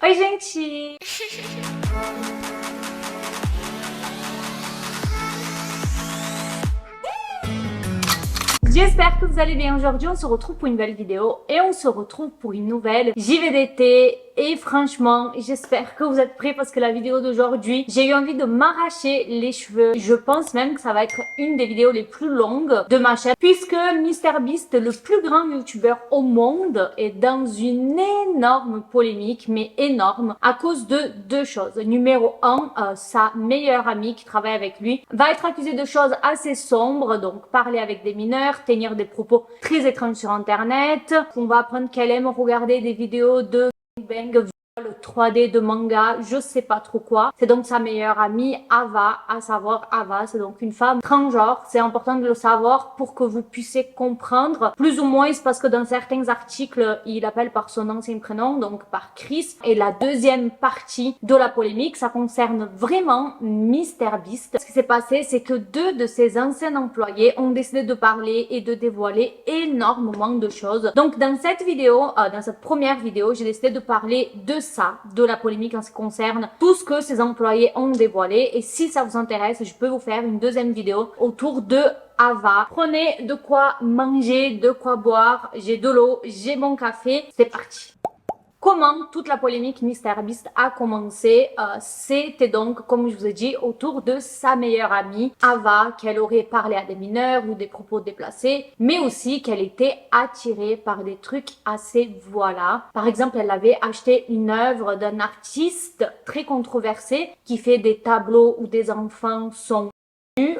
Oi, gente! J'espère que vous allez bien. Aujourd'hui, on se retrouve pour une nouvelle vidéo et on se retrouve pour une nouvelle JVDT. Et franchement, j'espère que vous êtes prêts parce que la vidéo d'aujourd'hui, j'ai eu envie de m'arracher les cheveux. Je pense même que ça va être une des vidéos les plus longues de ma chaîne puisque MrBeast, le plus grand youtubeur au monde, est dans une énorme polémique, mais énorme, à cause de deux choses. Numéro 1, sa meilleure amie qui travaille avec lui va être accusée de choses assez sombres, donc parler avec des mineurs, tenir des propos très étranges sur internet. On va apprendre qu'elle aime regarder des vidéos de bang, le 3D de manga, je sais pas trop quoi. C'est donc sa meilleure amie, Ava, à savoir Ava, c'est donc une femme transgenre. C'est important de le savoir pour que vous puissiez comprendre. Plus ou moins, c'est parce que dans certains articles, il appelle par son ancien prénom, donc par Chris. Et la deuxième partie de la polémique, ça concerne vraiment MrBeast. Ce qui s'est passé, c'est que deux de ses anciens employés ont décidé de parler et de dévoiler énormément de choses. Donc dans cette vidéo, dans cette première vidéo, j'ai décidé de parler de la polémique en ce qui concerne tout ce que ses employés ont dévoilé. Et si ça vous intéresse, je peux vous faire une deuxième vidéo autour de Ava. Prenez de quoi manger, de quoi boire, j'ai de l'eau, j'ai mon café, c'est parti. Comment toute la polémique MrBeast a commencé, c'était donc, comme je vous ai dit, autour de sa meilleure amie, Ava, qu'elle aurait parlé à des mineurs ou des propos déplacés, mais aussi qu'elle était attirée par des trucs assez voilà. Par exemple, elle avait acheté une œuvre d'un artiste très controversé qui fait des tableaux où des enfants sont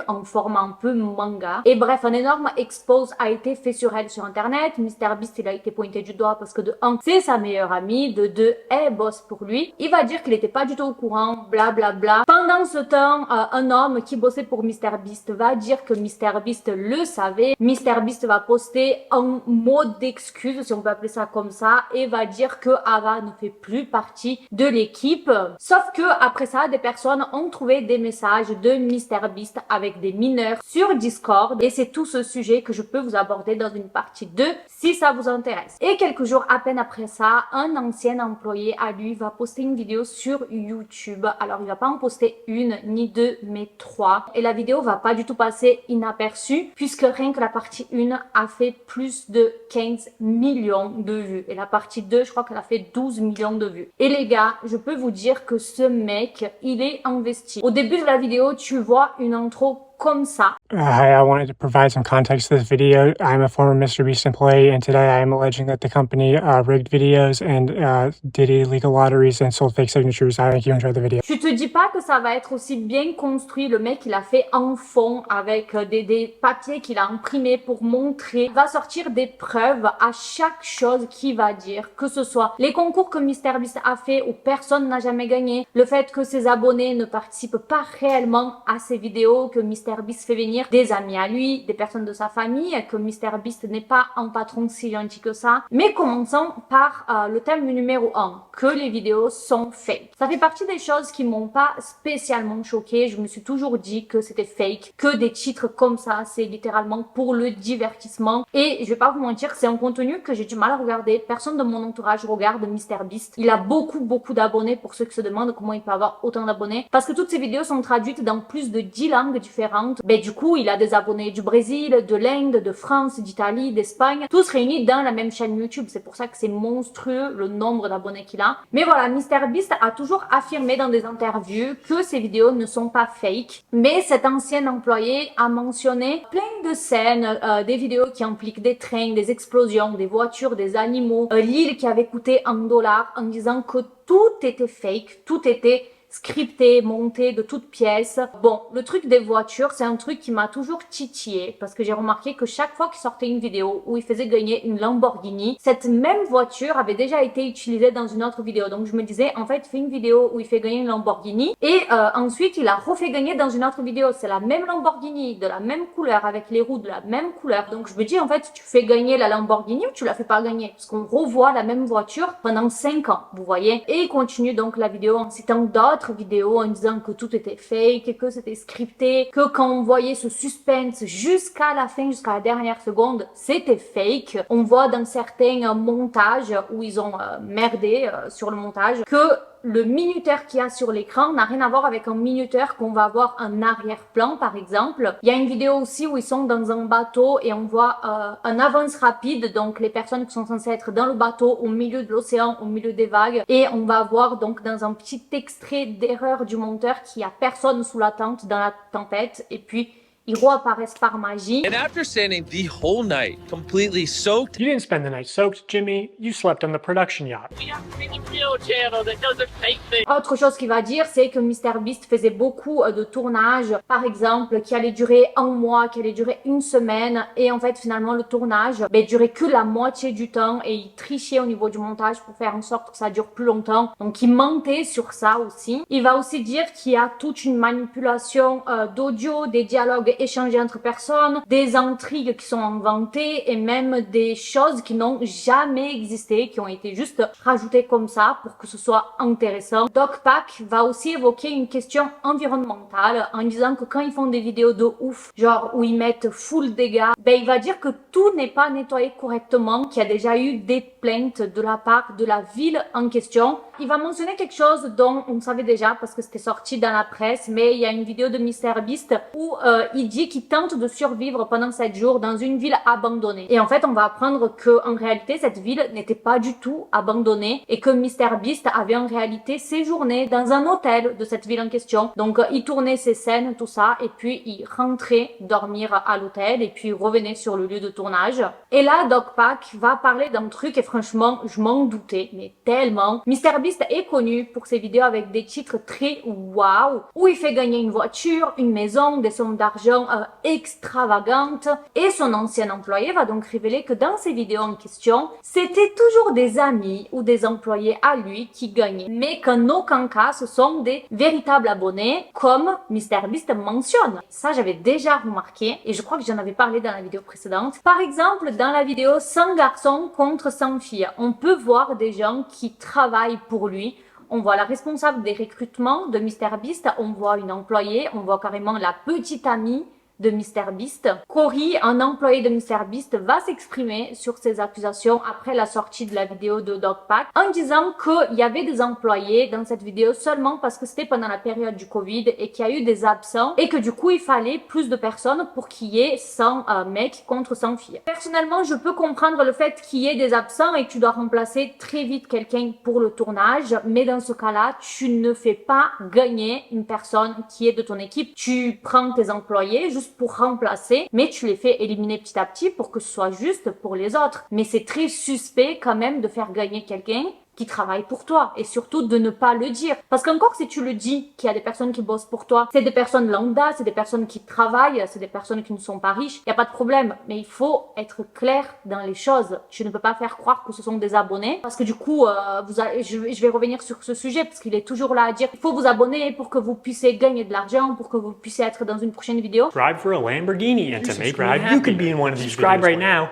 en format un peu manga. Et bref, un énorme expose a été fait sur elle sur internet. MrBeast, il a été pointé du doigt parce que de 1, c'est sa meilleure amie, de 2, elle bosse pour lui. Il va dire qu'il n'était pas du tout au courant, blablabla. Bla bla. Pendant ce temps, un homme qui bossait pour MrBeast va dire que MrBeast le savait. MrBeast va poster un mot d'excuse, si on peut appeler ça comme ça, et va dire que Ava ne fait plus partie de l'équipe. Sauf que après ça, des personnes ont trouvé des messages de MrBeast avec des mineurs sur Discord et c'est tout ce sujet que je peux vous aborder dans une partie 2 si ça vous intéresse. Et quelques jours à peine après ça, un ancien employé à lui va poster une vidéo sur YouTube. Alors il va pas en poster une ni deux mais 3 et la vidéo va pas du tout passer inaperçue puisque rien que la partie 1 a fait plus de 15 millions de vues et la partie 2 je crois qu'elle a fait 12 millions de vues. Et les gars, je peux vous dire que ce mec, il est investi. Au début de la vidéo, tu vois une intro comme ça. Hi, I wanted to provide some context to this video. I'm a former MrBeast employee, and today I am alleging that the company rigged videos and did illegal lotteries and sold fake signatures. I think you enjoyed the video. Tu te dis pas que ça va être aussi bien construit. Le mec, il a fait en fond avec des papiers qu'il a imprimés pour montrer. Il va sortir des preuves à chaque chose qu'il va dire. Que ce soit les concours que MrBeast a fait où personne n'a jamais gagné. Le fait que ses abonnés ne participent pas réellement à ses vidéos, que MrBeast fait venir des amis à lui, des personnes de sa famille, que MrBeast n'est pas un patron si gentil que ça. Mais commençons par le thème numéro 1, que les vidéos sont fake. Ça fait partie des choses qui m'ont pas spécialement choquée. Je me suis toujours dit que c'était fake, que des titres comme ça, c'est littéralement pour le divertissement. Et je vais pas vous mentir, c'est un contenu que j'ai du mal à regarder. Personne de mon entourage regarde MrBeast. Il a beaucoup d'abonnés pour ceux qui se demandent comment il peut avoir autant d'abonnés. Parce que toutes ces vidéos sont traduites dans plus de 10 langues différentes. Ben, du coup, il a des abonnés du Brésil, de l'Inde, de France, d'Italie, d'Espagne, tous réunis dans la même chaîne YouTube. C'est pour ça que c'est monstrueux le nombre d'abonnés qu'il a. Mais voilà, MrBeast a toujours affirmé dans des interviews que ses vidéos ne sont pas fake. Mais cet ancien employé a mentionné plein de scènes, des vidéos qui impliquent des trains, des explosions, des voitures, des animaux, l'île qui avait coûté $1 en disant que tout était fake, tout était scripté, monté de toutes pièces. Bon, le truc des voitures, c'est un truc qui m'a toujours titillé parce que j'ai remarqué que chaque fois qu'il sortait une vidéo où il faisait gagner une Lamborghini, cette même voiture avait déjà été utilisée dans une autre vidéo. Donc je me disais, en fait, il fait une vidéo où il fait gagner une Lamborghini et ensuite il a refait gagner dans une autre vidéo. C'est la même Lamborghini, de la même couleur, avec les roues de la même couleur. Donc je me dis, en fait, tu fais gagner la Lamborghini ou tu la fais pas gagner? Parce qu'on revoit la même voiture pendant 5 ans, vous voyez. Et il continue donc la vidéo en citant d'autres autre vidéo en disant que tout était fake, que c'était scripté, que quand on voyait ce suspense jusqu'à la fin, jusqu'à la dernière seconde, c'était fake. On voit dans certains montages où ils ont merdé sur le montage que le minuteur qu'il y a sur l'écran n'a rien à voir avec un minuteur qu'on va avoir en arrière-plan par exemple. Il y a une vidéo aussi où ils sont dans un bateau et on voit un avance rapide, donc les personnes qui sont censées être dans le bateau au milieu de l'océan, au milieu des vagues, et on va voir donc dans un petit extrait d'erreur du monteur qu'il n'y a personne sous la tente dans la tempête et puis ils reapparaissent par magie. And after standing the whole night, completely soaked, You didn't spend the night soaked, Jimmy. You slept on the production yacht. We have to be the real channel that doesn't fake things. Autre chose qu'il va dire, c'est que MrBeast faisait beaucoup de tournages, par exemple, qui allait durer un mois, qui allait durer une semaine, et en fait, finalement, le tournage durait que la moitié du temps, et il trichait au niveau du montage pour faire en sorte que ça dure plus longtemps. Donc, il mentait sur ça aussi. Il va aussi dire qu'il y a toute une manipulation d'audio, des dialogues échangés entre personnes, des intrigues qui sont inventées, et même des choses qui n'ont jamais existé, qui ont été juste rajoutées comme ça pour que ce soit intéressant. DocPac va aussi évoquer une question environnementale en disant que quand ils font des vidéos de ouf, genre où ils mettent full dégâts, il va dire que tout n'est pas nettoyé correctement, qu'il y a déjà eu des plaintes de la part de la ville en question. Il va mentionner quelque chose dont on savait déjà parce que c'était sorti dans la presse, mais il y a une vidéo de MrBeast où il dit qu'il tente de survivre pendant 7 jours dans une ville abandonnée. Et en fait, on va apprendre que en réalité, cette ville n'était pas du tout abandonnée et que MrBeast avait en réalité séjourné dans un hôtel de cette ville en question. Donc, il tournait ses scènes, tout ça, et puis il rentrait dormir à l'hôtel et puis il revenait sur le lieu de tournage. Et là, DocPac va parler d'un truc et franchement, je m'en doutais, mais tellement. MrBeast est connu pour ses vidéos avec des titres très waouh, où il fait gagner une voiture, une maison, des sommes d'argent extravagantes. Et son ancien employé va donc révéler que dans ces vidéos en question, c'était toujours des amis ou des employés à lui qui gagnaient. Mais qu'en aucun cas, ce sont des véritables abonnés, comme MrBeast mentionne. Ça, j'avais déjà remarqué et je crois que j'en avais parlé dans la vidéo précédente. Par exemple, dans la vidéo 100 garçons contre 100 filles, on peut voir des gens qui travaillent pour lui. On voit la responsable des recrutements de MrBeast, on voit une employée, on voit carrément la petite amie de MrBeast. Cory, un employé de MrBeast, va s'exprimer sur ces accusations après la sortie de la vidéo de DocPac en disant qu'il y avait des employés dans cette vidéo seulement parce que c'était pendant la période du Covid et qu'il y a eu des absents et que du coup il fallait plus de personnes pour qu'il y ait 100 mecs contre 100 filles. Personnellement, je peux comprendre le fait qu'il y ait des absents et que tu dois remplacer très vite quelqu'un pour le tournage, mais dans ce cas-là, tu ne fais pas gagner une personne qui est de ton équipe. Tu prends tes employés juste pour remplacer, mais tu les fais éliminer petit à petit pour que ce soit juste pour les autres. Mais c'est très suspect quand même de faire gagner quelqu'un qui travaille pour toi et surtout de ne pas le dire. Parce qu'encore si tu le dis qu'il y a des personnes qui bossent pour toi, c'est des personnes lambda, c'est des personnes qui travaillent, c'est des personnes qui ne sont pas riches, il n'y a pas de problème. Mais il faut être clair dans les choses. Tu ne peux pas faire croire que ce sont des abonnés parce que du coup, je vais revenir sur ce sujet parce qu'il est toujours là à dire il faut vous abonner pour que vous puissiez gagner de l'argent, pour que vous puissiez être dans une prochaine vidéo. Subscribe for a Lamborghini and to make ride, you could be in one of these Subscribe right now.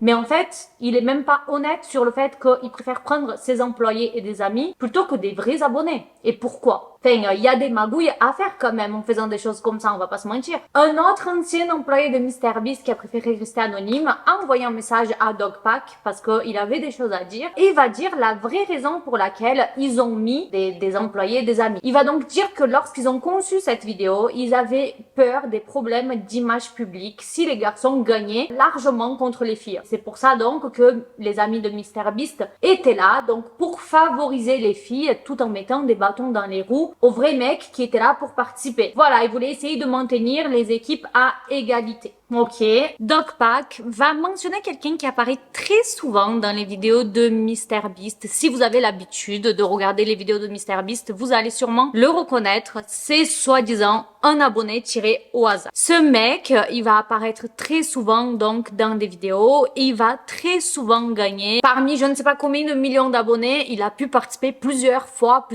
Mais en fait, il est même pas honnête sur le fait qu'il préfère prendre ses employés et des amis plutôt que des vrais abonnés. Et pourquoi? Enfin, il y a des magouilles à faire quand même en faisant des choses comme ça, on va pas se mentir. Un autre ancien employé de MrBeast qui a préféré rester anonyme a envoyé un message à DocPac parce qu'il avait des choses à dire et il va dire la vraie raison pour laquelle ils ont mis des employés, des amis. Il va donc dire que lorsqu'ils ont conçu cette vidéo, ils avaient peur des problèmes d'image publique si les garçons gagnaient largement contre les filles. C'est pour ça donc que les amis de MrBeast étaient là, donc pour favoriser les filles tout en mettant des bâtons dans les roues aux vrais mecs qui étaient là pour participer. Voilà, ils voulaient essayer de maintenir les équipes à égalité. Ok. DocPac va mentionner quelqu'un qui apparaît très souvent dans les vidéos de MrBeast. Si vous avez l'habitude de regarder les vidéos de MrBeast, vous allez sûrement le reconnaître. C'est soi-disant un abonné tiré au hasard. Ce mec, il va apparaître très souvent donc dans des vidéos et il va très souvent gagner. Parmi je ne sais pas combien de millions d'abonnés, il a pu participer plusieurs fois.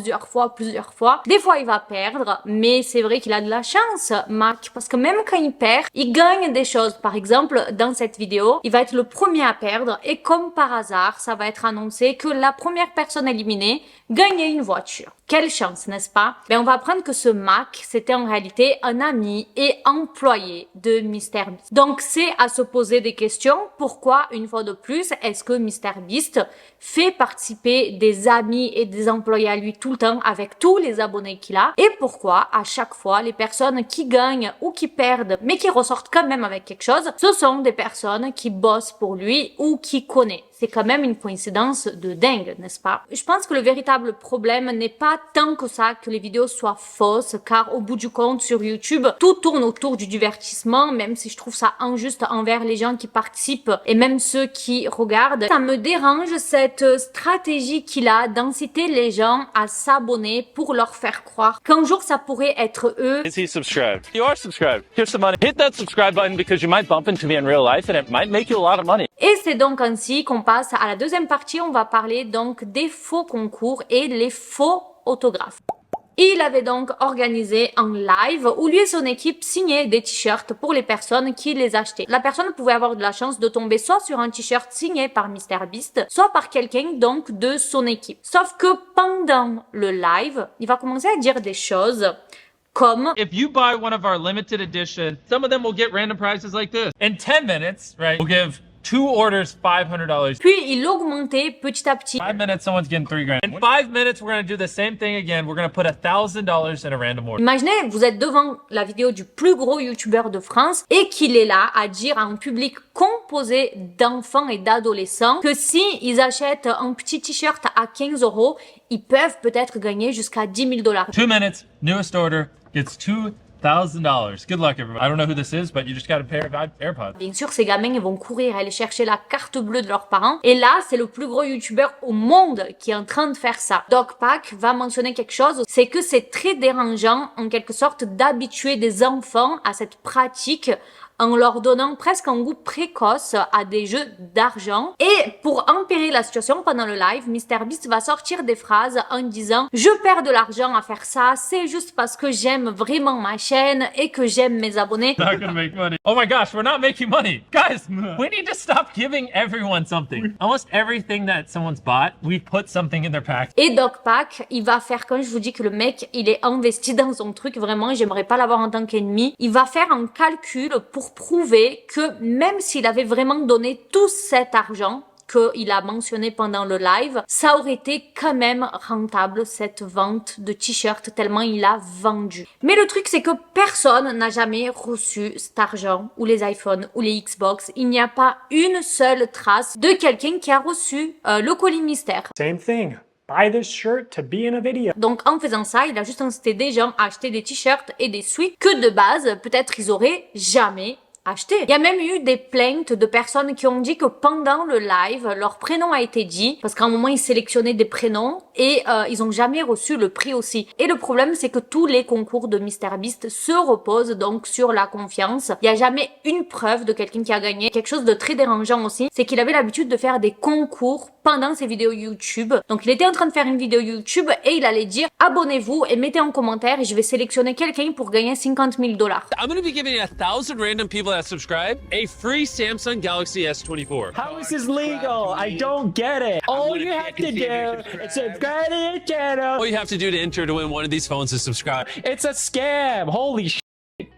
Des fois, il va perdre, mais c'est vrai qu'il a de la chance, Mac, parce que même quand il perd, il gagne des choses. Par exemple, dans cette vidéo, il va être le premier à perdre et comme par hasard, ça va être annoncé que la première personne éliminée gagnait une voiture. Quelle chance, n'est-ce pas? On va apprendre que ce Mac, c'était en réalité un ami et employé de MrBeast. Donc, c'est à se poser des questions. Pourquoi, une fois de plus, est-ce que MrBeast fait participer des amis et des employés à lui tout le temps avec tous les abonnés qu'il a? Et pourquoi, à chaque fois, les personnes qui gagnent ou qui perdent, mais qui ressortent quand même avec quelque chose, ce sont des personnes qui bossent pour lui ou qui connaissent? C'est quand même une coïncidence de dingue, n'est-ce pas? Je pense que le véritable problème n'est pas tant que ça que les vidéos soient fausses, car au bout du compte, sur YouTube, tout tourne autour du divertissement, même si je trouve ça injuste envers les gens qui participent et même ceux qui regardent. Ça me dérange cette stratégie qu'il a d'inciter les gens à s'abonner pour leur faire croire qu'un jour ça pourrait être eux. Is he subscribed? You are subscribed. Here's some money. Hit that subscribe button because you might bump into me in real life and it might make you a lot of money. Et c'est donc ainsi qu'on passe à la deuxième partie. On va parler donc des faux concours et les faux autographes. Il avait donc organisé un live où lui et son équipe signaient des t-shirts pour les personnes qui les achetaient. La personne pouvait avoir de la chance de tomber soit sur un t-shirt signé par MrBeast, soit par quelqu'un donc de son équipe. Sauf que pendant le live, il va commencer à dire des choses comme if you buy one of our limited edition, some of them will get random prizes like this. In 10 minutes, right, we'll give 2 orders $500. Puis il augmentait petit à petit. 5 minutes, someone's getting $3,000. In 5 minutes, we're going to do the same thing again. We're going to put $1,000 in a random order. Imaginez, vous êtes devant la vidéo du plus gros youtubeur de France et qu'il est là à dire à un public composé d'enfants et d'adolescents que si ils achètent un petit t-shirt à 15 €, ils peuvent peut-être gagner jusqu'à $10 000. 2 minutes, newest order gets $2,000. Good luck, everybody. I don't know who this is, but you just got a pair of AirPods. Bien sûr, ces gamins, ils vont courir aller chercher la carte bleue de leurs parents. Et là, c'est le plus gros youtubeur au monde qui est en train de faire ça. DocPac va mentionner quelque chose, c'est que c'est très dérangeant, en quelque sorte, d'habituer des enfants à cette pratique en leur donnant presque un goût précoce à des jeux d'argent. Et pour empirer la situation pendant le live, MrBeast va sortir des phrases en disant « Je perds de l'argent à faire ça, c'est juste parce que j'aime vraiment ma chaîne et que j'aime mes abonnés. » Not gonna make money. Oh my gosh, we're not making money. Guys, we need to stop giving everyone something. Almost everything that someone's bought, we put something in their pack. Et DocPac, il va faire, quand je vous dis que le mec, il est investi dans son truc, vraiment, j'aimerais pas l'avoir en tant qu'ennemi. Il va faire un calcul pour prouver que même s'il avait vraiment donné tout cet argent qu'il a mentionné pendant le live, ça aurait été quand même rentable cette vente de t-shirts tellement il a vendu. Mais le truc c'est que personne n'a jamais reçu cet argent ou les iPhones ou les Xbox. Il n'y a pas une seule trace de quelqu'un qui a reçu le colis mystère. Same thing. Buy this shirt to be in a video. Donc en faisant ça, il a juste incité des gens à acheter des t-shirts et des sweats que de base, peut-être ils auraient jamais acheté. Il y a même eu des plaintes de personnes qui ont dit que pendant le live, leur prénom a été dit, parce qu'à un moment ils sélectionnaient des prénoms et ils ont jamais reçu le prix aussi. Et le problème c'est que tous les concours de MrBeast se reposent donc sur la confiance. Il n'y a jamais une preuve de quelqu'un qui a gagné. Quelque chose de très dérangeant aussi, c'est qu'il avait l'habitude de faire des concours pendant ses vidéos YouTube. Donc il était en train de faire une vidéo YouTube et il allait dire abonnez-vous et mettez en commentaire et je vais sélectionner quelqu'un pour gagner $50 000. I'm going to be giving 1,000 random people that subscribe a free Samsung Galaxy S24. How is this legal? I don't get it. All you have to do is subscribe to the channel. All you have to do to enter to win one of these phones is subscribe. It's a scam. Holy shit.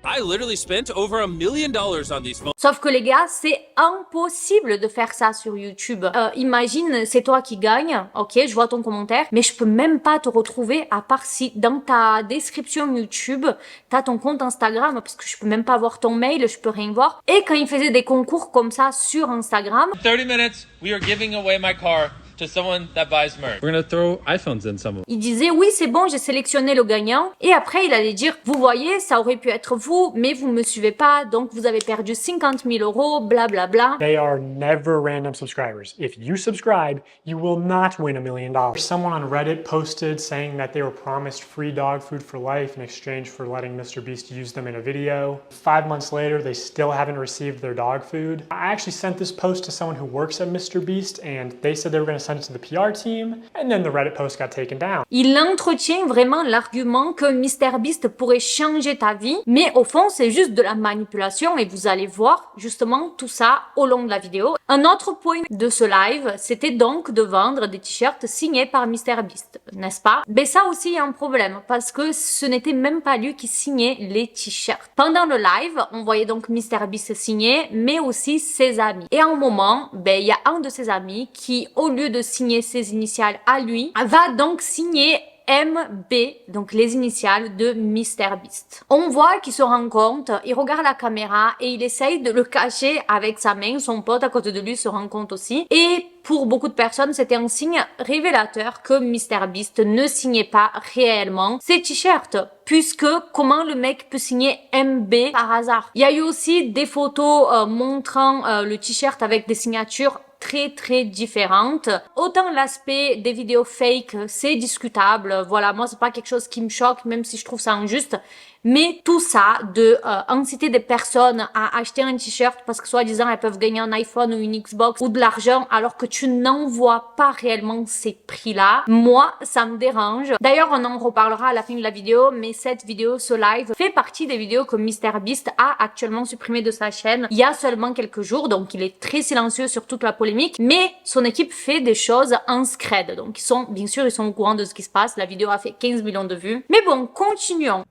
I literally spent over $1 million on these phones. Sauf que les gars, c'est impossible de faire ça sur YouTube. Imagine, c'est toi qui gagne, ok, je vois ton commentaire, mais je peux même pas te retrouver à part si dans ta description YouTube, t'as ton compte Instagram, parce que je peux même pas voir ton mail, je peux rien voir. Et quand il faisait des concours comme ça sur Instagram, 30 minutes, we are giving away my car to someone that buys merch. We're gonna throw iPhones in someone. il disait oui c'est bon j'ai sélectionné le gagnant et après il allait dire vous voyez ça aurait pu être vous mais vous me suivez pas donc vous avez perdu 50 000 €, bla bla bla. They are never random subscribers. If you subscribe, you will not win $1 million. Someone on Reddit posted saying that they were promised free dog food for life in exchange for letting MrBeast use them in a video. 5 months later, they still haven't received their dog food. I actually sent this post to someone who works at MrBeast and they said they were going to sent it to the PR team, and then the Reddit post got taken down. Il entretient vraiment l'argument que MrBeast pourrait changer ta vie, mais au fond, c'est juste de la manipulation et vous allez voir justement tout ça au long de la vidéo. Un autre point de ce live, c'était donc de vendre des t-shirts signés par MrBeast, n'est-ce pas? Mais ça aussi, il y a un problème parce que ce n'était même pas lui qui signait les t-shirts. Pendant le live, on voyait donc MrBeast signer, mais aussi ses amis. Et à un moment, il y a un de ses amis qui, au lieu de signer ses initiales à lui, va donc signer MB, donc les initiales de MrBeast. On voit qu'il se rend compte, il regarde la caméra et il essaye de le cacher avec sa main. Son pote à côté de lui se rend compte aussi. Et pour beaucoup de personnes, c'était un signe révélateur que MrBeast ne signait pas réellement ses t-shirts. Puisque comment le mec peut signer MB par hasard? Il y a eu aussi des photos montrant le t-shirt avec des signatures très différentes. Autant l'aspect des vidéos fake, c'est discutable. Voilà, moi c'est pas quelque chose qui me choque, même si je trouve ça injuste. Mais tout ça, de inciter des personnes à acheter un t-shirt parce que soi-disant elles peuvent gagner un iPhone ou une Xbox ou de l'argent alors que tu n'en vois pas réellement ces prix-là, moi ça me dérange. D'ailleurs on en reparlera à la fin de la vidéo, mais cette vidéo, ce live, fait partie des vidéos que MrBeast a actuellement supprimées de sa chaîne il y a seulement quelques jours, donc il est très silencieux sur toute la polémique, mais son équipe fait des choses en scred, donc bien sûr ils sont au courant de ce qui se passe, la vidéo a fait 15 millions de vues. Mais bon, continuons.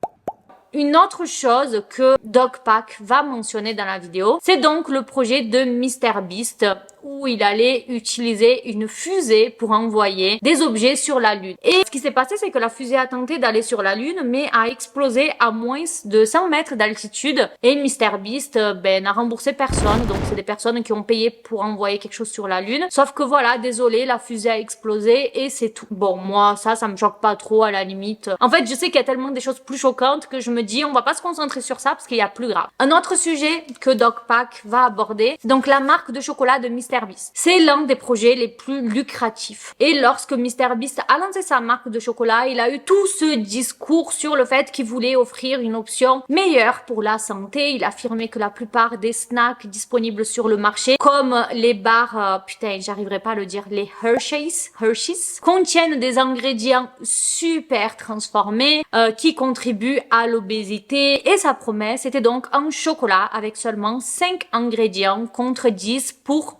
Une autre chose que Dogpack va mentionner dans la vidéo, c'est donc le projet de MrBeast où il allait utiliser une fusée pour envoyer des objets sur la Lune. Et ce qui s'est passé, c'est que la fusée a tenté d'aller sur la Lune, mais a explosé à moins de 100 mètres d'altitude. Et MrBeast n'a remboursé personne, donc c'est des personnes qui ont payé pour envoyer quelque chose sur la Lune. Sauf que voilà, désolé, la fusée a explosé et c'est tout. Bon, moi, ça me choque pas trop à la limite. En fait, je sais qu'il y a tellement des choses plus choquantes que je me dis, on va pas se concentrer sur ça parce qu'il y a plus grave. Un autre sujet que Dogpack va aborder, c'est donc la marque de chocolat de MrBeast. C'est l'un des projets les plus lucratifs. Et lorsque MrBeast a lancé sa marque de chocolat, il a eu tout ce discours sur le fait qu'il voulait offrir une option meilleure pour la santé. Il a affirmé que la plupart des snacks disponibles sur le marché, comme les barres, j'arriverai pas à le dire, les Hershey's, contiennent des ingrédients super transformés qui contribuent à l'obésité. Et sa promesse était donc un chocolat avec seulement 5 ingrédients contre 10 pour...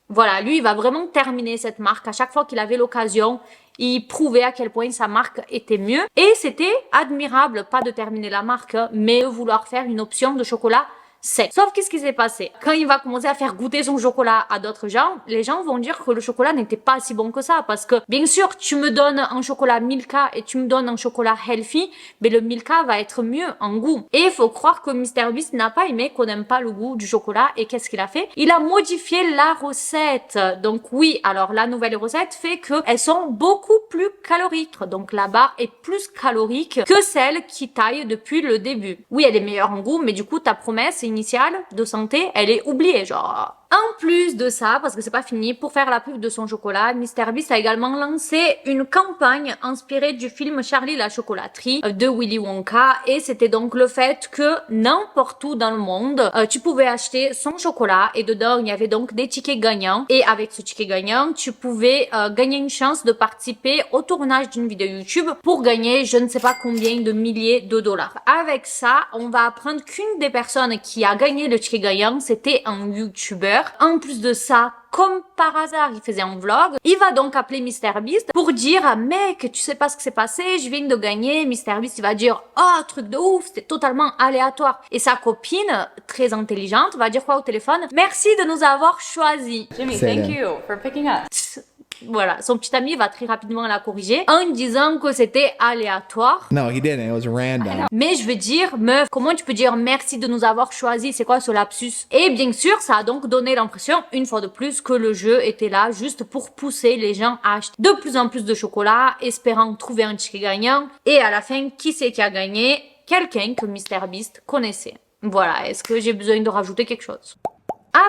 Voilà, lui, il va vraiment terminer cette marque. À chaque fois qu'il avait l'occasion, il prouvait à quel point sa marque était mieux. Et c'était admirable, pas de terminer la marque, mais de vouloir faire une option de chocolat sec. Sauf qu'est-ce qui s'est passé? Quand il va commencer à faire goûter son chocolat à d'autres gens, les gens vont dire que le chocolat n'était pas si bon que ça. Parce que, bien sûr, tu me donnes un chocolat Milka et tu me donnes un chocolat healthy, mais le Milka va être mieux en goût. Et il faut croire que MrBeast n'a pas aimé qu'on n'aime pas le goût du chocolat. Et qu'est-ce qu'il a fait? Il a modifié la recette. Donc oui, alors la nouvelle recette fait qu'elles sont beaucoup plus caloriques. Donc la barre est plus calorique que celle qui taille depuis le début. Oui, elle est meilleure en goût, mais du coup, ta promesse initiale de santé, elle est oubliée, genre. En plus de ça, parce que c'est pas fini, pour faire la pub de son chocolat, MrBeast a également lancé une campagne inspirée du film Charlie la chocolaterie de Willy Wonka, et c'était donc le fait que n'importe où dans le monde, tu pouvais acheter son chocolat et dedans il y avait donc des tickets gagnants, et avec ce ticket gagnant, tu pouvais gagner une chance de participer au tournage d'une vidéo YouTube pour gagner je ne sais pas combien de milliers de dollars. Avec ça, on va apprendre qu'une des personnes qui a gagné le ticket gagnant, c'était un YouTuber. En plus de ça, comme par hasard, il faisait un vlog. Il va donc appeler MrBeast pour dire « Mec, tu sais pas ce qui s'est passé, je viens de gagner. » MrBeast, il va dire « Oh, truc de ouf, c'était totalement aléatoire. » Et sa copine, très intelligente, va dire quoi au téléphone? « Merci de nous avoir choisis. » Jimmy, thank you for picking us. Voilà, son petit ami va très rapidement la corriger en disant que c'était aléatoire. No, he didn't. It was random. Mais je veux dire, meuf, comment tu peux dire merci de nous avoir choisis? C'est quoi ce lapsus? Et bien sûr, ça a donc donné l'impression, une fois de plus, que le jeu était là juste pour pousser les gens à acheter de plus en plus de chocolat, espérant trouver un ticket gagnant. Et à la fin, qui c'est qui a gagné? Quelqu'un que MrBeast connaissait. Voilà, est-ce que j'ai besoin de rajouter quelque chose?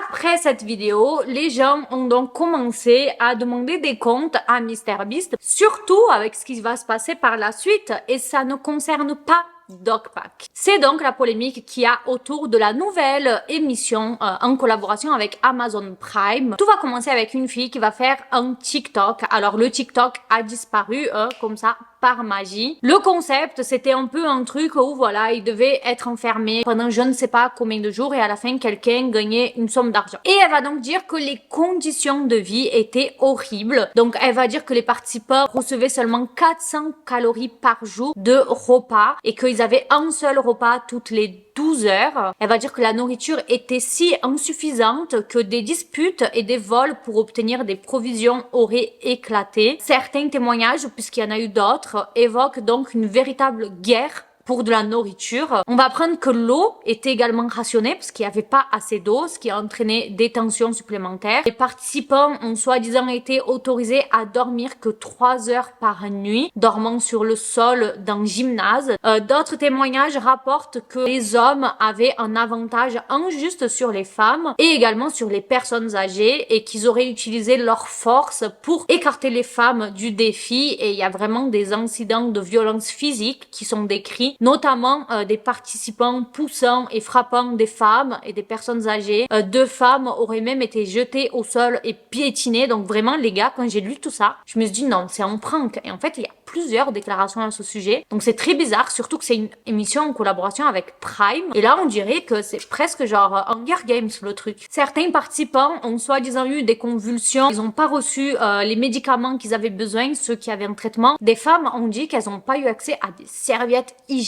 Après cette vidéo, les gens ont donc commencé à demander des comptes à MrBeast, surtout avec ce qui va se passer par la suite, et ça ne concerne pas DocPac. C'est donc la polémique qu'il y a autour de la nouvelle émission en collaboration avec Amazon Prime. Tout va commencer avec une fille qui va faire un TikTok. Alors le TikTok a disparu comme ça par magie. Le concept, c'était un peu un truc où voilà, il devait être enfermé pendant je ne sais pas combien de jours et à la fin quelqu'un gagnait une somme d'argent. Et elle va donc dire que les conditions de vie étaient horribles. Donc elle va dire que les participants recevaient seulement 400 calories par jour de repas et qu'ils avaient un seul repas toutes les 12 heures. Elle va dire que la nourriture était si insuffisante que des disputes et des vols pour obtenir des provisions auraient éclaté. Certains témoignages, puisqu'il y en a eu d'autres, évoquent donc une véritable guerre pour de la nourriture. On va apprendre que l'eau était également rationnée parce qu'il n'y avait pas assez d'eau, ce qui a entraîné des tensions supplémentaires. Les participants ont soi-disant été autorisés à dormir que 3 heures par nuit, dormant sur le sol d'un gymnase. D'autres témoignages rapportent que les hommes avaient un avantage injuste sur les femmes et également sur les personnes âgées et qu'ils auraient utilisé leur force pour écarter les femmes du défi. Et il y a vraiment des incidents de violence physique qui sont décrits, notamment des participants poussant et frappant des femmes et des personnes âgées. 2 femmes auraient même été jetées au sol et piétinées. Donc vraiment les gars, quand j'ai lu tout ça, je me suis dit non, c'est un prank. Et en fait, il y a plusieurs déclarations à ce sujet. Donc c'est très bizarre, surtout que c'est une émission en collaboration avec Prime. Et là, on dirait que c'est presque genre Hunger Games le truc. Certains participants ont soi-disant eu des convulsions. Ils n'ont pas reçu les médicaments qu'ils avaient besoin, ceux qui avaient un traitement. Des femmes ont dit qu'elles n'ont pas eu accès à des serviettes hygiéniques.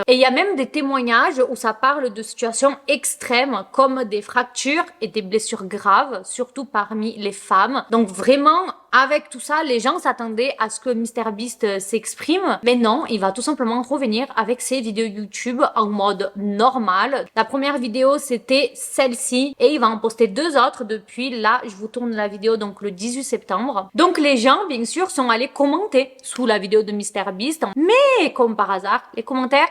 Et il y a même des témoignages où ça parle de situations extrêmes comme des fractures et des blessures graves, surtout parmi les femmes. Donc vraiment, avec tout ça, les gens s'attendaient à ce que MrBeast s'exprime, mais non, il va tout simplement revenir avec ses vidéos YouTube en mode normal. La première vidéo, c'était celle-ci, et il va en poster 2 autres depuis. Là, je vous tourne la vidéo donc le 18 septembre. Donc les gens, bien sûr, sont allés commenter sous la vidéo de MrBeast, mais comme par hasard, les commentaires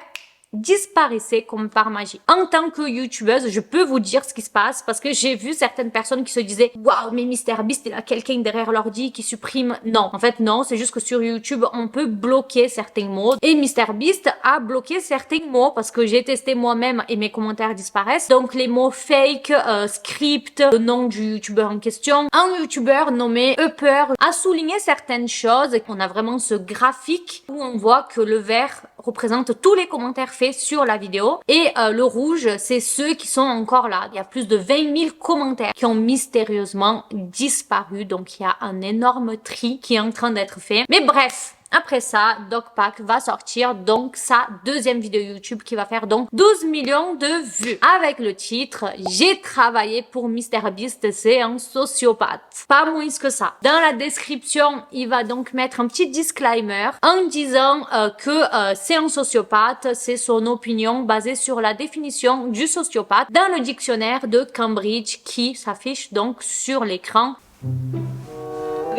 disparaissait comme par magie. En tant que youtubeuse, je peux vous dire ce qui se passe parce que j'ai vu certaines personnes qui se disaient waouh, mais MrBeast, il a quelqu'un derrière l'ordi qui supprime. Non, en fait non, c'est juste que sur YouTube on peut bloquer certains mots et MrBeast a bloqué certains mots parce que j'ai testé moi-même et mes commentaires disparaissent. Donc les mots fake, script, le nom du youtubeur en question. Un youtubeur nommé Upper a souligné certaines choses. On a vraiment ce graphique où on voit que le vert représente tous les commentaires faits sur la vidéo et le rouge, c'est ceux qui sont encore là. Il y a plus de 20 000 commentaires qui ont mystérieusement disparu, donc il y a un énorme tri qui est en train d'être fait. Mais bref, après ça, DocPac va sortir donc sa 2e vidéo YouTube qui va faire donc 12 millions de vues. Avec le titre « J'ai travaillé pour MrBeast, c'est un sociopathe ». Pas moins que ça. Dans la description, il va donc mettre un petit disclaimer en disant que c'est un sociopathe, c'est son opinion basée sur la définition du sociopathe dans le dictionnaire de Cambridge qui s'affiche donc sur l'écran.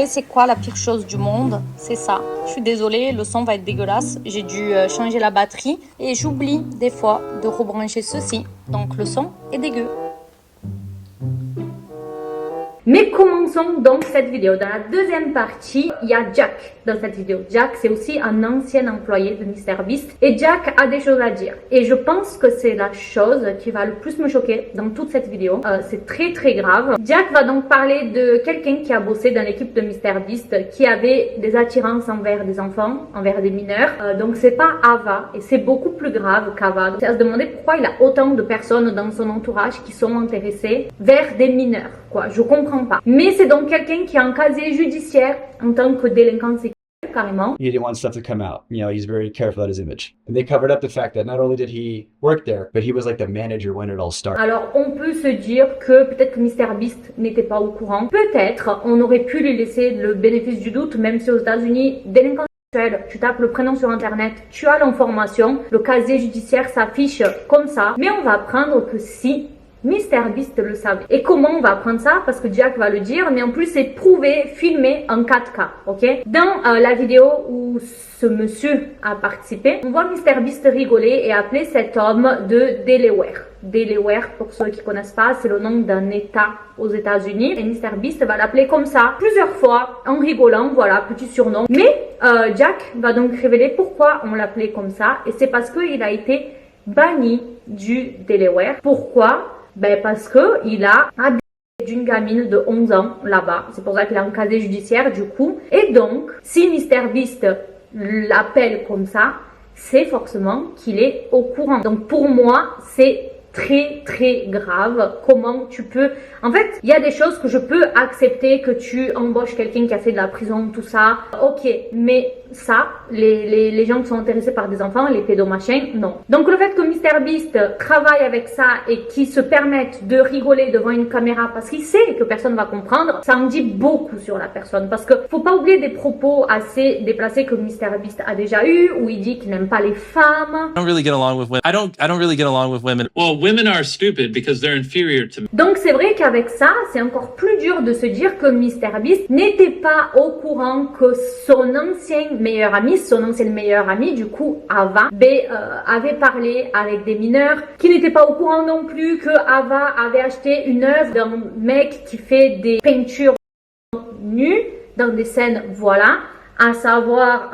C'est quoi la pire chose du monde? C'est ça. Je suis désolée, le son va être dégueulasse. J'ai dû changer la batterie et j'oublie des fois de rebrancher ceci. Donc le son est dégueu. Mais commençons donc cette vidéo. Dans la 2e partie, il y a Jack dans cette vidéo. Jack, c'est aussi un ancien employé de MrBeast. Et Jack a des choses à dire. Et je pense que c'est la chose qui va le plus me choquer dans toute cette vidéo. C'est très très grave. Jack va donc parler de quelqu'un qui a bossé dans l'équipe de MrBeast, qui avait des attirances envers des enfants, envers des mineurs. Donc c'est pas Ava, et c'est beaucoup plus grave qu'Ava. C'est à se demander pourquoi il a autant de personnes dans son entourage qui sont intéressées vers des mineurs, quoi. Je comprends pas. Mais c'est donc quelqu'un qui a un casier judiciaire en tant que délinquant sexuel, carrément. He didn't want stuff to come out. You know, he's very careful about his image. And they covered up the fact that not only did he work there, but he was like the manager when it all started. Alors, on peut se dire que peut-être que MrBeast n'était pas au courant. Peut-être on aurait pu lui laisser le bénéfice du doute, même si aux États-Unis, délinquant sexuel, tu tapes le prénom sur internet, tu as l'information, le casier judiciaire s'affiche comme ça. Mais on va apprendre que si MrBeast le savait. Et comment on va apprendre ça? Parce que Jack va le dire, mais en plus c'est prouvé, filmé en 4K, ok? Dans la vidéo où ce monsieur a participé, on voit MrBeast rigoler et appeler cet homme de Delaware. Delaware, pour ceux qui connaissent pas, c'est le nom d'un état aux États-Unis. Et MrBeast va l'appeler comme ça plusieurs fois en rigolant, voilà, petit surnom. Mais Jack va donc révéler pourquoi on l'appelait comme ça. Et c'est parce qu'il a été banni du Delaware. Pourquoi? Ben parce que il a abusé d'une gamine de 11 ans là-bas. C'est pour ça qu'il est en casier judiciaire du coup. Et donc, si MrBeast l'appelle comme ça, c'est forcément qu'il est au courant. Donc pour moi, c'est très grave. Comment tu peux... En fait, il y a des choses que je peux accepter, que tu embauches quelqu'un qui a fait de la prison, tout ça. Ok, mais ça, les gens qui sont intéressés par des enfants, les pédomachins, non. Donc le fait que MrBeast travaille avec ça et qu'il se permette de rigoler devant une caméra parce qu'il sait que personne va comprendre, ça en dit beaucoup sur la personne. Parce que faut pas oublier des propos assez déplacés que MrBeast a déjà eu, où il dit qu'il n'aime pas les femmes. I don't really get along with women. I don't really get along with women. Well, women are stupid because they're inferior to me. Donc c'est vrai qu'avec ça, c'est encore plus dur de se dire que MrBeast n'était pas au courant que son ancienne meilleure amie, du coup Ava, avait parlé avec des mineurs, qui n'étaient pas au courant non plus que Ava avait acheté une œuvre d'un mec qui fait des peintures nues dans des scènes, voilà, à savoir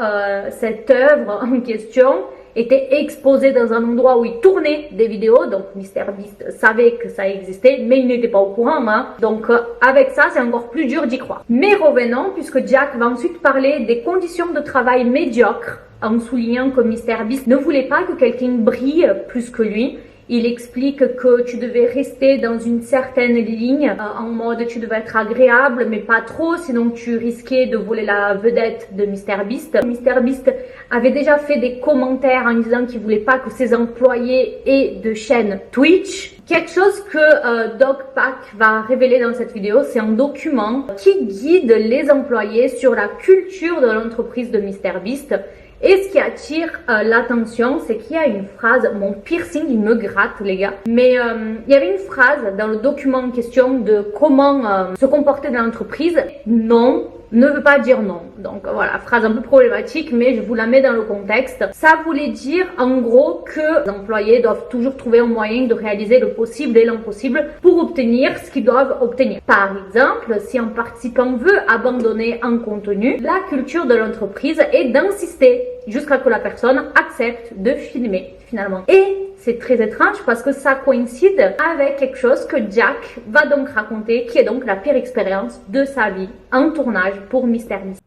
cette œuvre en question était exposé dans un endroit où il tournait des vidéos, donc MrBeast savait que ça existait, mais il n'était pas au courant, hein. Donc avec ça, c'est encore plus dur d'y croire. Mais revenons, puisque Jack va ensuite parler des conditions de travail médiocres, en soulignant que MrBeast ne voulait pas que quelqu'un brille plus que lui. Il explique que tu devais rester dans une certaine ligne, en mode tu devais être agréable, mais pas trop, sinon tu risquais de voler la vedette de MrBeast. MrBeast avait déjà fait des commentaires en disant qu'il voulait pas que ses employés aient de chaîne Twitch. Quelque chose que DogPack va révéler dans cette vidéo, c'est un document qui guide les employés sur la culture de l'entreprise de MrBeast. Et ce qui attire l'attention, c'est qu'il y a une phrase, mon piercing il me gratte les gars, mais il y avait une phrase dans le document en question de comment se comporter dans l'entreprise. Non ne veut pas dire non. Donc voilà, phrase un peu problématique, mais je vous la mets dans le contexte. Ça voulait dire en gros que les employés doivent toujours trouver un moyen de réaliser le possible et l'impossible pour obtenir ce qu'ils doivent obtenir. Par exemple, si un participant veut abandonner un contenu, la culture de l'entreprise est d'insister jusqu'à ce que la personne accepte de filmer finalement. Et c'est très étrange parce que ça coïncide avec quelque chose que Jack va donc raconter, qui est donc la pire expérience de sa vie en tournage pour MrBeast.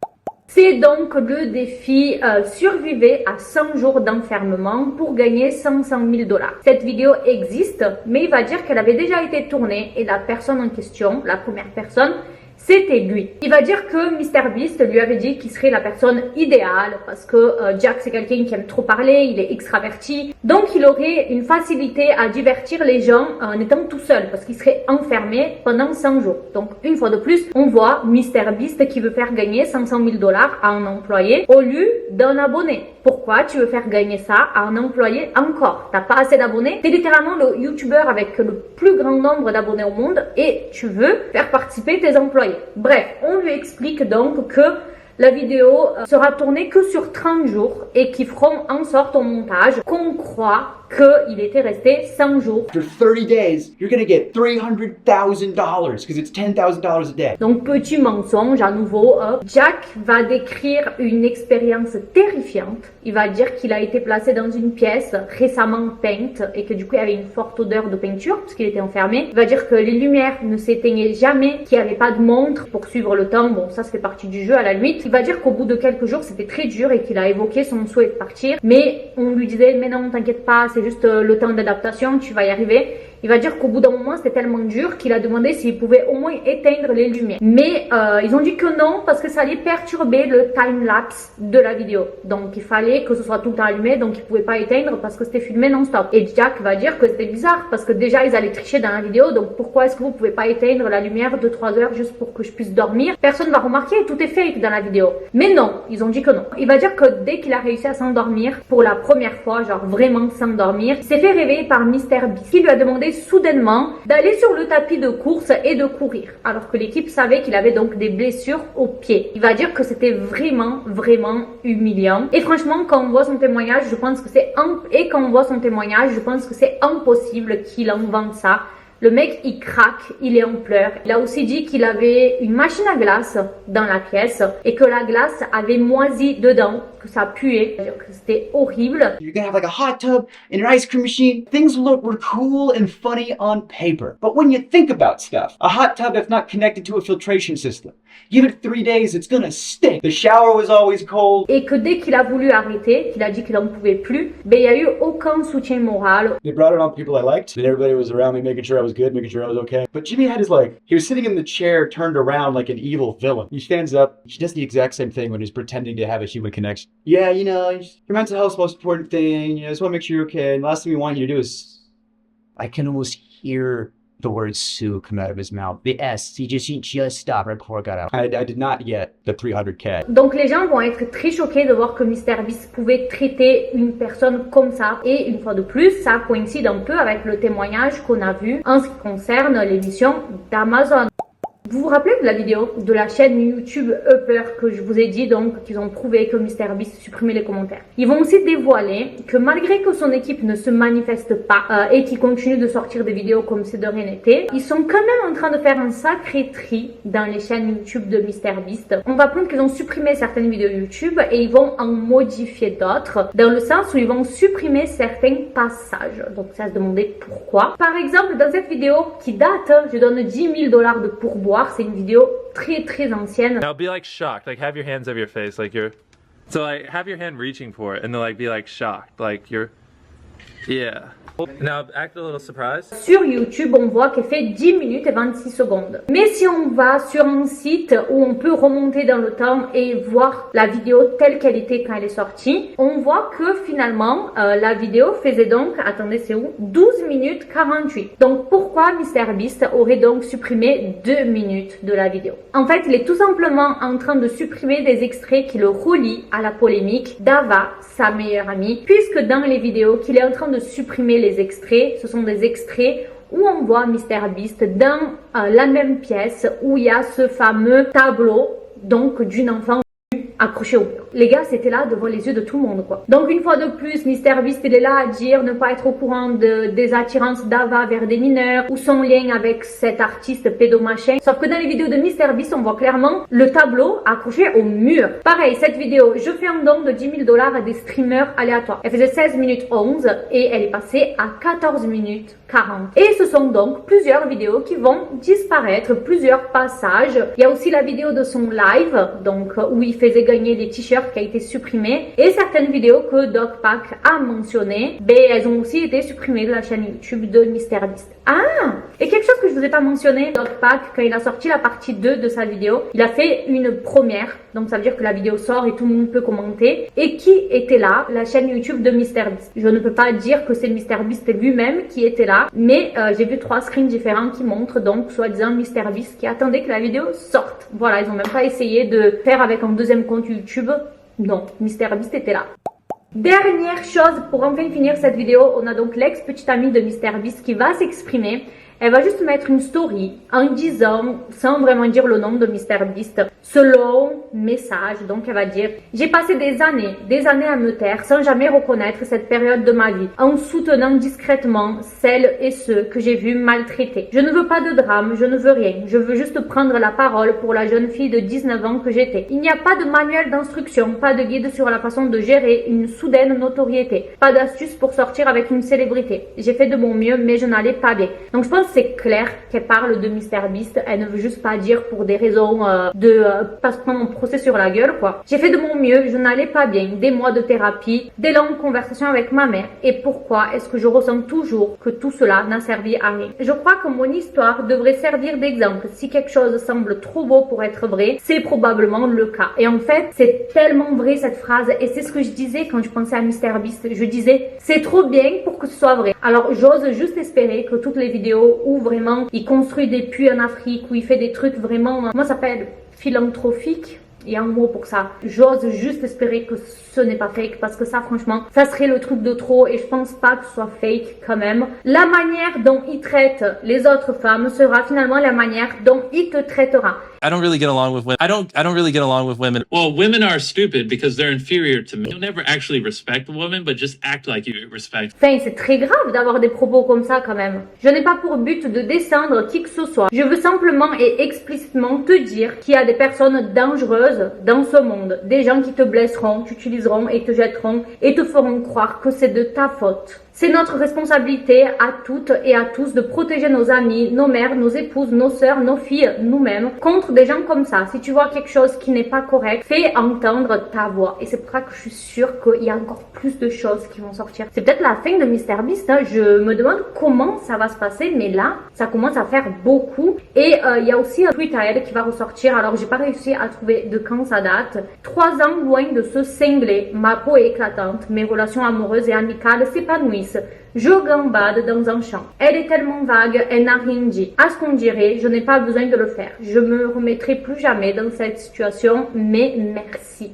C'est donc le défi survivez à 100 jours d'enfermement pour gagner 500 000 $. Cette vidéo existe, mais il va dire qu'elle avait déjà été tournée et la personne en question, la première personne, c'était lui. Il va dire que MrBeast lui avait dit qu'il serait la personne idéale parce que Jack c'est quelqu'un qui aime trop parler, il est extraverti. Donc il aurait une facilité à divertir les gens en étant tout seul parce qu'il serait enfermé pendant 100 jours. Donc une fois de plus, on voit MrBeast qui veut faire gagner 500 000 $ à un employé au lieu d'un abonné. Pourquoi tu veux faire gagner ça à un employé encore? T'as pas assez d'abonnés? T'es littéralement le youtubeur avec le plus grand nombre d'abonnés au monde et tu veux faire participer tes employés. Bref, on lui explique donc que la vidéo sera tournée que sur 30 jours et qu'ils feront en sorte au montage qu'on croit qu'il était resté 100 jours. After 30 days, you're gonna get $300,000 because it's $10,000 a day. Donc petit mensonge à nouveau. Jack va décrire une expérience terrifiante. Il va dire qu'il a été placé dans une pièce récemment peinte et que du coup il y avait une forte odeur de peinture parce qu'il était enfermé. Il va dire que les lumières ne s'éteignaient jamais, qu'il n'y avait pas de montre pour suivre le temps. Bon, ça fait partie du jeu à la limite. Il va dire qu'au bout de quelques jours c'était très dur et qu'il a évoqué son souhait de partir. Mais on lui disait mais non t'inquiète pas, c'est juste le temps d'adaptation, tu vas y arriver. Il va dire qu'au bout d'un moment c'était tellement dur qu'il a demandé s'il pouvait au moins éteindre les lumières. Mais ils ont dit que non parce que ça allait perturber le time-lapse de la vidéo. Donc il fallait que ce soit tout le temps allumé, donc ils ne pouvaient pas éteindre parce que c'était filmé non-stop. Et Jack va dire que c'était bizarre parce que déjà ils allaient tricher dans la vidéo, donc pourquoi est-ce que vous ne pouvez pas éteindre la lumière de 3 heures juste pour que je puisse dormir? Personne va remarquer, tout est fake dans la vidéo. Mais non, ils ont dit que non. Il va dire que dès qu'il a réussi à s'endormir pour la première fois, genre vraiment s'endormir, il s'est fait réveiller par MrBeast qui lui a demandé soudainement d'aller sur le tapis de course et de courir, alors que l'équipe savait qu'il avait donc des blessures aux pieds. Il va dire que c'était vraiment humiliant. Et franchement, quand on voit son témoignage, je pense que c'est impossible qu'il invente ça. Le mec, il craque, il est en pleurs. Il a aussi dit qu'il avait une machine à glace dans la pièce et que la glace avait moisi dedans, que ça puait, que c'était horrible. You're gonna have like a hot tub and an ice cream machine. Things were cool and funny on paper. But when you think about stuff, a hot tub that's not connected to a filtration system, give it 3 days, it's gonna stink. The shower was always cold. Et que dès qu'il a voulu arrêter, qu'il a dit qu'il en pouvait plus, ben il y a eu aucun soutien moral. They brought it on people I liked, and everybody was around me making sure I was good, making sure I was okay. But Jimmy had his he was sitting in the chair turned around like an evil villain. He stands up, he does the exact same thing when he's pretending to have a human connection. Yeah, you know, your mental health's the most important thing, you know, I just want to make sure you're okay. And the last thing we want you to do is... I can almost hear the word Sue come out of his mouth. The S, he just stopped right before it got out. I did not get the 300K. Donc les gens vont être très choqués de voir que MrBeast pouvait traiter une personne comme ça. Et une fois de plus, ça coïncide un peu avec le témoignage qu'on a vu en ce qui concerne l'émission d'Amazon. Vous vous rappelez de la vidéo de la chaîne YouTube Upper que je vous ai dit donc qu'ils ont prouvé que MrBeast supprimait les commentaires. Ils vont aussi dévoiler que malgré que son équipe ne se manifeste pas et qu'il continue de sortir des vidéos comme si de rien n'était, ils sont quand même en train de faire un sacré tri dans les chaînes YouTube de MrBeast. On va prendre qu'ils ont supprimé certaines vidéos YouTube et ils vont en modifier d'autres dans le sens où ils vont supprimer certains passages. Donc ça se demander pourquoi. Par exemple, dans cette vidéo qui date, je donne $10 000 de pourboire. C'est une vidéo très ancienne. Now be like shocked, like have your hands over your face, like you're, so like have your hand reaching for it and then like be like shocked, like you're, yeah. Now act a little surprised. Sur YouTube, on voit qu'elle fait 10 minutes et 26 secondes. Mais si on va sur un site où on peut remonter dans le temps et voir la vidéo telle qu'elle était quand elle est sortie, on voit que finalement, la vidéo faisait donc, attendez c'est où, 12 minutes 48. Donc pourquoi MrBeast aurait donc supprimé 2 minutes de la vidéo? En fait, il est tout simplement en train de supprimer des extraits qui le relient à la polémique d'Ava, sa meilleure amie, puisque dans les vidéos qu'il est en train de supprimer les extraits, ce sont des extraits où on voit MrBeast dans la même pièce où il y a ce fameux tableau donc d'une enfant accroché au mur. Les gars, c'était là devant les yeux de tout le monde, quoi. Donc, une fois de plus, MrBeast, il est là à dire ne pas être au courant des attirances d'Ava vers des mineurs ou son lien avec cet artiste pédomachin. Sauf que dans les vidéos de MrBeast, on voit clairement le tableau accroché au mur. Pareil, cette vidéo, je fais un don de $10 000 à des streamers aléatoires. Elle faisait 16 minutes 11 et elle est passée à 14 minutes 40. Et ce sont donc plusieurs vidéos qui vont disparaître, plusieurs passages. Il y a aussi la vidéo de son live, donc où il faisait gagner des t-shirts qui a été supprimé et certaines vidéos que DocPac a mentionnées, elles ont aussi été supprimées de la chaîne YouTube de MrBeast. Ah, et quelque chose que je vous ai pas mentionné, DocPac, quand il a sorti la partie 2 de sa vidéo, il a fait une première, donc ça veut dire que la vidéo sort et tout le monde peut commenter. Et qui était là? La chaîne YouTube de MrBeast. Je ne peux pas dire que c'est MrBeast lui-même qui était là, mais j'ai vu 3 screens différents qui montrent donc soi-disant MrBeast qui attendait que la vidéo sorte. Voilà, ils ont même pas essayé de faire avec un deuxième compte YouTube. Non, MrBeast était là. Dernière chose, pour enfin finir cette vidéo, on a donc l'ex-petite amie de MrBeast qui va s'exprimer. Elle va juste mettre une story en disant, sans vraiment dire le nom de MrBeast, ce long message. Donc elle va dire: j'ai passé des années à me taire sans jamais reconnaître cette période de ma vie, en soutenant discrètement celles et ceux que j'ai vus maltraités. Je ne veux pas de drame, je ne veux rien. Je veux juste prendre la parole pour la jeune fille de 19 ans que j'étais. Il n'y a pas de manuel d'instruction, pas de guide sur la façon de gérer une soudaine notoriété, pas d'astuce pour sortir avec une célébrité. J'ai fait de mon mieux, mais je n'allais pas bien. Donc je pense que c'est clair qu'elle parle de MrBeast. Elle ne veut juste pas dire pour des raisons de pas se prendre un procès sur la gueule, quoi. J'ai fait de mon mieux, je n'allais pas bien. Des mois de thérapie, des longues conversations avec ma mère. Et pourquoi est-ce que je ressens toujours que tout cela n'a servi à rien? Je crois que mon histoire devrait servir d'exemple. Si quelque chose semble trop beau pour être vrai, c'est probablement le cas. Et en fait, c'est tellement vrai cette phrase. Et c'est ce que je disais quand je pensais à MrBeast. Je disais, c'est trop bien pour que ce soit vrai. Alors j'ose juste espérer que toutes les vidéos où vraiment il construit des puits en Afrique, où il fait des trucs vraiment, moi ça s'appelle philanthropique, il y a un mot pour ça. J'ose juste espérer que ce n'est pas fake parce que ça franchement, ça serait le truc de trop et je pense pas que ce soit fake quand même. La manière dont il traite les autres femmes sera finalement la manière dont il te traitera. I don't really get along with women. I don't really get along with women. Well, women are stupid because they're inferior to me. You'll never actually respect a woman, but just act like you respect. Enfin, c'est très grave d'avoir des propos comme ça quand même. Je n'ai pas pour but de descendre qui que ce soit. Je veux simplement et explicitement te dire qu'il y a des personnes dangereuses dans ce monde. Des gens qui te blesseront, t'utiliseront et te jetteront et te feront croire que c'est de ta faute. C'est notre responsabilité à toutes et à tous de protéger nos amis, nos mères, nos épouses, nos sœurs, nos filles, nous-mêmes contre des gens comme ça. Si tu vois quelque chose qui n'est pas correct, fais entendre ta voix. Et c'est pour ça que je suis sûre qu'il y a encore plus de choses qui vont sortir. C'est peut-être la fin de MrBeast, hein. Je me demande comment ça va se passer, mais là, ça commence à faire beaucoup. Et il y a aussi un tweet à elle qui va ressortir. Alors, j'ai pas réussi à trouver de quand ça date. 3 ans loin de se cingler, ma peau est éclatante, mes relations amoureuses et amicales s'épanouissent. Je gambade dans un champ. Elle est tellement vague, elle n'a rien dit. À ce qu'on dirait, je n'ai pas besoin de le faire. Je me remettrai plus jamais dans cette situation, mais merci.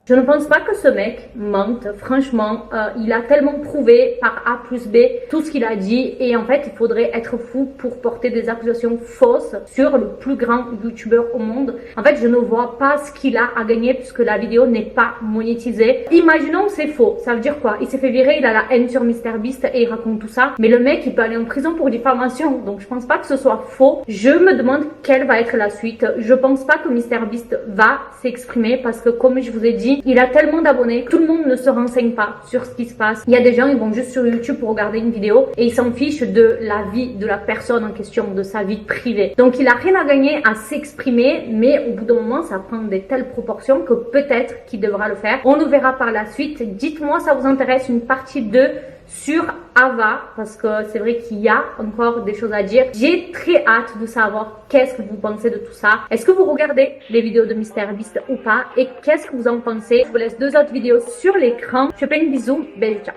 Je ne pense pas que ce mec mente, franchement, il a tellement prouvé par A plus B tout ce qu'il a dit et en fait il faudrait être fou pour porter des accusations fausses sur le plus grand youtubeur au monde. En fait je ne vois pas ce qu'il a à gagner puisque la vidéo n'est pas monétisée. Imaginons c'est faux, ça veut dire quoi? Il s'est fait virer, il a la haine sur MrBeast et il raconte tout ça, mais le mec il peut aller en prison pour diffamation, donc je pense pas que ce soit faux. Je me demande quelle va être la suite. Je pense pas que MrBeast va s'exprimer parce que comme je vous ai dit, il a tellement d'abonnés, tout le monde ne se renseigne pas sur ce qui se passe. Il y a des gens, ils vont juste sur YouTube pour regarder une vidéo et ils s'en fichent de la vie de la personne en question, de sa vie privée. Donc il a rien à gagner à s'exprimer, mais au bout d'un moment, ça prend des telles proportions que peut-être qu'il devra le faire. On le verra par la suite. Dites-moi, ça vous intéresse une partie 2 sur Ava, parce que c'est vrai qu'il y a encore des choses à dire. J'ai très hâte de savoir qu'est-ce que vous pensez de tout ça. Est-ce que vous regardez les vidéos de MrBeast ou pas? Et qu'est-ce que vous en pensez? Je vous laisse 2 autres vidéos sur l'écran. Je fais plein de bisous. Belle ciao.